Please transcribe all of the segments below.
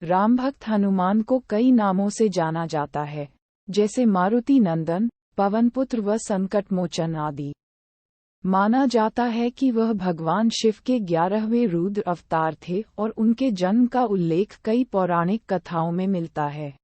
राम भक्त हनुमान को कई नामों से जाना जाता है, जैसे मारुति नंदन, पवनपुत्र व संकटमोचन आदि। माना जाता है कि वह भगवान शिव के 11वें रुद्र अवतार थे और उनके जन्म का उल्लेख कई पौराणिक कथाओं में मिलता है।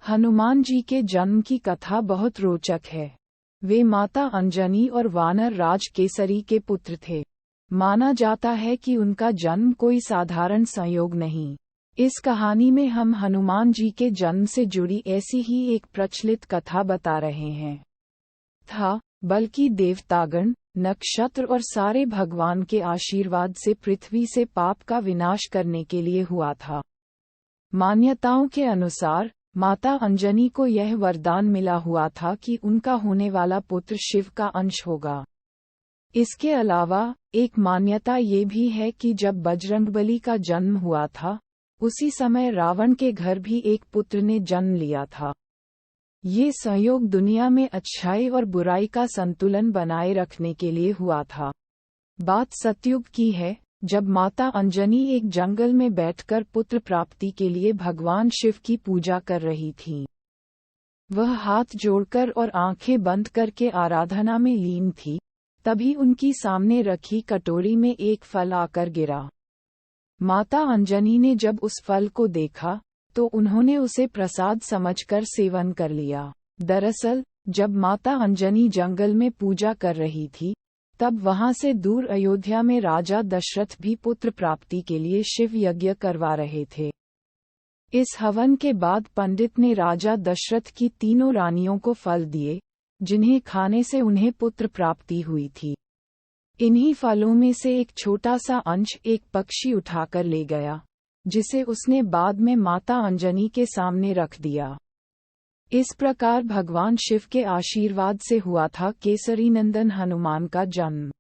हनुमान जी के जन्म की कथा बहुत रोचक है। वे माता अंजनी और वानर राज केसरी के पुत्र थे। माना जाता है कि उनका जन्म कोई साधारण संयोग नहीं। इस कहानी में हम हनुमान जी के जन्म से जुड़ी ऐसी ही एक प्रचलित कथा बता रहे हैं, बल्कि देवतागण, नक्षत्र और सारे भगवान के आशीर्वाद से पृथ्वी से पाप का विनाश करने के लिए हुआ था। मान्यताओं के अनुसार माता अंजनी को यह वरदान मिला हुआ था कि उनका होने वाला पुत्र शिव का अंश होगा। इसके अलावा एक मान्यता ये भी है कि जब बजरंगबली का जन्म हुआ था, उसी समय रावण के घर भी एक पुत्र ने जन्म लिया था। ये संयोग दुनिया में अच्छाई और बुराई का संतुलन बनाए रखने के लिए हुआ था। बात सतयुग की है, जब माता अंजनी एक जंगल में बैठकर पुत्र प्राप्ति के लिए भगवान शिव की पूजा कर रही थीं। वह हाथ जोड़कर और आंखें बंद करके आराधना में लीन थी। तभी उनकी सामने रखी कटोरी में एक फल आकर गिरा। माता अंजनी ने जब उस फल को देखा, तो उन्होंने उसे प्रसाद समझकर सेवन कर लिया। दरअसल, जब माता अंजनी जंगल में पूजा कर रही थी, तब वहां से दूर अयोध्या में राजा दशरथ भी पुत्र प्राप्ति के लिए शिव यज्ञ करवा रहे थे। इस हवन के बाद पंडित ने राजा दशरथ की तीनों रानियों को फल दिए, जिन्हें खाने से उन्हें पुत्र प्राप्ति हुई थी। इन्हीं फलों में से एक छोटा सा अंश एक पक्षी उठाकर ले गया, जिसे उसने बाद में माता अंजनी के सामने रख दिया। इस प्रकार भगवान शिव के आशीर्वाद से हुआ था केसरी नंदन हनुमान का जन्म।